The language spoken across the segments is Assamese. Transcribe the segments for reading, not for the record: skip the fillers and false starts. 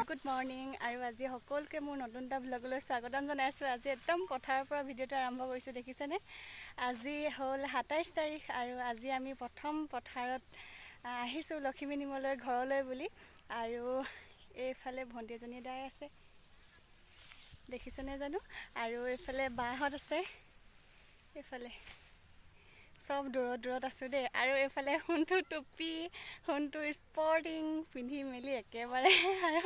Good morning. I was here. Hokol ke mon notun ta vlogলৈ স্বাগতম জনাইছো। আজি একদম পথাৰৰ পৰা ভিডিওটো আৰম্ভ কৰিছো দেখিছেনে। আজি হল 27 তাৰিখ আৰু আজি আমি প্ৰথম পথাৰত আহিছো লক্ষ্মী নিমলৈ ঘৰলৈ বুলি আৰু এইফালে ভণ্টিজনী দাই আছে দেখিছেনে জানো আৰু এইফালে বাহত আছে এইফালে সব দূৰত আছে দে আৰু এইফালে হুনটো টুপি হুনটো স্পৰ্টিং পিন্ধি মেলি একেবাৰে আৰু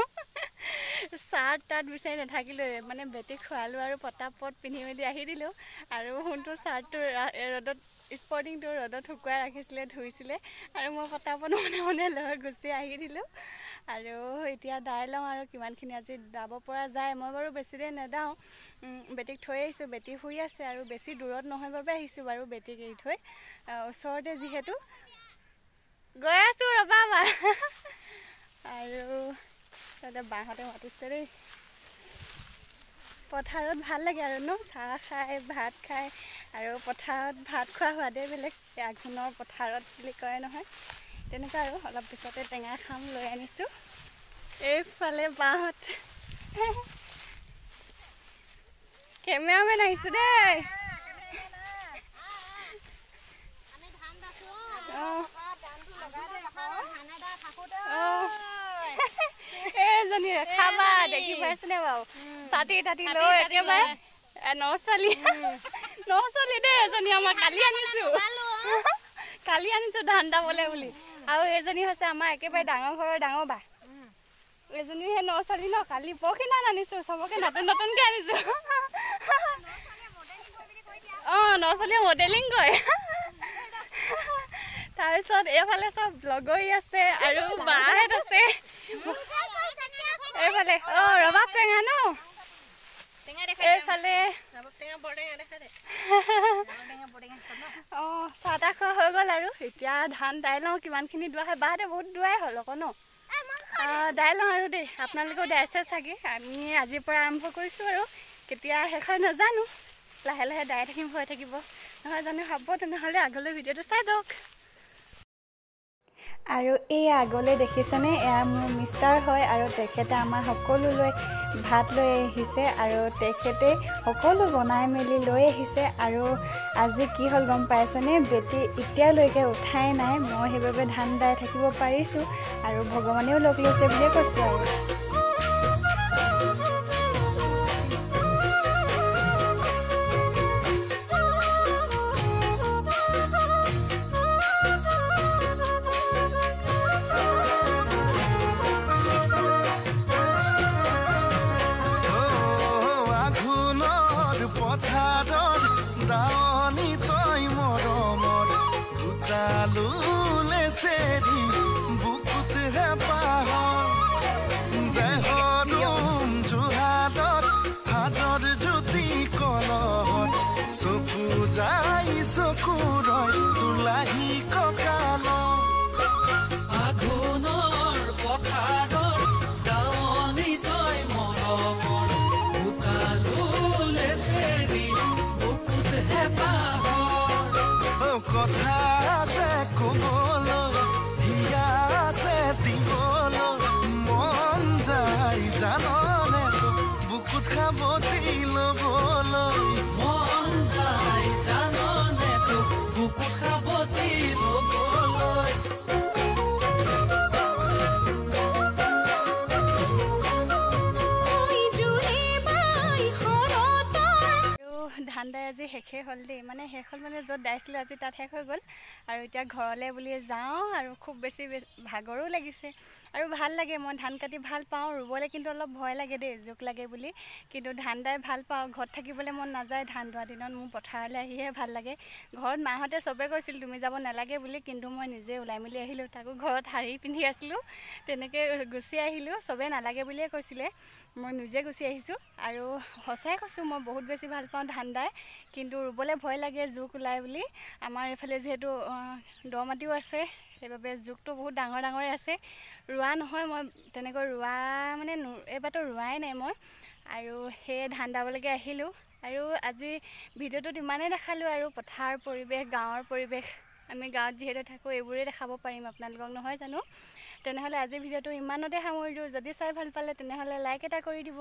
শাৰ্ট তাত বিচাৰি নাথাকিলো মানে বেটি খোৱালো আৰু পটাপট পিন্ধি মেলি আহি দিলো আৰু হুনটো শাৰ্টটো ৰদত স্পৰ্টিংটো ৰদত শুকুৱাই ৰাখিছিলে ধুইছিলে আৰু মই পটাপট মনে লৈ গুচি আহি দিলো আৰু এতিয়া দাই লওঁ আৰু কিমানখিনি আজি দাব পৰা যায় মই বাৰু বেছি দেৰি নেদাও বেটিক থৈ আহিছো বেটি শুই আছে আৰু বেছি দূৰত নহয় বাবে আহিছো বাৰু বেটিক এৰি থৈ ওচৰতে যিহেতু গৈ আছো ৰবা আৰু তাতে বাহতে মাতিছে দেই পথাৰত ভাল লাগে আৰু ন চাহ খাই ভাত খাই আৰু পথাৰত ভাত খোৱা সোৱাদে বেলেগ আঘোণৰ পথাৰত বুলি কয় নহয় তেনেকুৱা আৰু অলপ পিছতে টেঙা খাম লৈ আনিছো এইফালে বাহত কেমেৰামেন আহিছে দেই এজনী খাবা দেখি পাইছেনে বাৰু ছাতি তাতি লৈ একেবাৰে নচলি দে এজনী আমাৰ কালি আনিছো ধান দাবলে বুলি আৰু এজনী হৈছে আমাৰ একেবাৰে ডাঙৰ ঘৰৰ ডাঙৰ বা এজনী হে নচলি ন কালি পৰখিনা আনিছো চবকে নতুনকে আনিছো নচলিয়ে মডেলিং কয় তাৰপিছত এইফালে চব ব্লগৰী আছে আৰু বাহেত আছে এইফালে ৰবাব টেঙা ন এইফালে চাহ তাহ খোৱা হৈ গ'ল আৰু এতিয়া ধান দাই লওঁ কিমানখিনি দোৱা হয় বাহঁতে বহুত দোৱাই হ'ল আকৌ ন দাই লওঁ আৰু দেই আপোনালোকেও দাইছে চাগে আমি আজিৰ পৰা আৰম্ভ কৰিছোঁ আৰু কেতিয়া শেষ হয় নাজানো লাহে লাহে দাই থাকিম হৈ থাকিব নহয় জানো হ'ব তেনেহ'লে আগলৈ ভিডিঅ'টো চাই যাওক আৰু এই আগলৈ দেখিছেনে এয়া মোৰ মিষ্টাৰ হয় আৰু তেখেতে আমাৰ সকলোলৈ ভাত লৈ আহিছে আৰু তেখেতে সকলো বনাই মেলি লৈ আহিছে আৰু আজি কি হ'ল গম পাইছেনে বেটি এতিয়ালৈকে উঠাই নাই মই সেইবাবে ধান দাই থাকিব পাৰিছোঁ আৰু ভগৱানেও লগ লৈছে বুলিয়ে কৈছোঁ আৰু তুলাহি ককাল আঘোণৰ পথাৰৰ দাৱনি তই মৰমৰ ভোকালুলে চেৰি বুকুত হেঁপাহৰ কথা আছে ক'ব শেষে হ'ল দেই, মানে শেষ হ'ল মানে য'ত দাইছিলোঁ আজি তাত শেষ হৈ গ'ল। আৰু এতিয়া ঘৰলৈ বুলি যাওঁ, আৰু খুব বেছি ভাগৰো লাগিছে আৰু ভাল লাগে। মই ধান কাটি ভাল পাওঁ, ৰুবলৈ কিন্তু অলপ ভয় লাগে দেই, জোক লাগে বুলি। কিন্তু ধান দাই ভাল পাওঁ, ঘৰত থাকিবলৈ মন নাযায়। ধান দোৱা দিনত মোৰ পথাৰলৈ আহিহে ভাল লাগে। ঘৰত মাহঁতে চবে কৈছিল তুমি যাব নালাগে বুলি, কিন্তু মই নিজে ওলাই মেলি আহিলোঁ। তাকো ঘৰত শাৰী পিন্ধি আছিলোঁ, তেনেকৈ গুচি আহিলোঁ। চবেই নালাগে বুলিয়ে কৈছিলে, মই নিজে গুচি আহিছোঁ। আৰু সঁচাই কৈছোঁ, মই বহুত বেছি ভাল পাওঁ ধান দাই, কিন্তু ৰুবলৈ ভয় লাগে, জোক ওলায় বুলি। আমাৰ এইফালে যিহেতু দ মাটিও আছে, সেইবাবে জোকটো বহুত ডাঙৰ ডাঙৰে আছে। ৰোৱা নহয়, মই তেনেকৈ ৰোৱা মানে এইবাৰতো ৰোৱাই নাই মই। আৰু সেই ধান দাবলৈকে আহিলোঁ। আৰু আজি ভিডিঅ'টোত ইমানেই দেখালোঁ, আৰু পথাৰ পৰিৱেশ, গাঁৱৰ পৰিৱেশ, আমি গাঁৱত যিহেতু থাকোঁ এইবোৰেই দেখাব পাৰিম আপোনালোকক, নহয় জানো? তেনেহ'লে আজিৰ ভিডিঅ'টো ইমানতে সামৰিলোঁ। যদি চাই ভাল পালে তেনেহ'লে লাইক এটা কৰি দিব,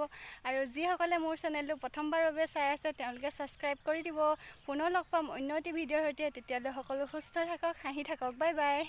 আৰু যিসকলে মোৰ চেনেলটো প্ৰথমবাৰৰ বাবে চাই আছে তেওঁলোকে ছাবস্ক্ৰাইব কৰি দিব। পুনৰ লগ পাম অন্য এটি ভিডিঅ'ৰ সৈতে। তেতিয়ালৈ সকলো সুস্থ থাকক, হাঁহি থাকক। Bye bye.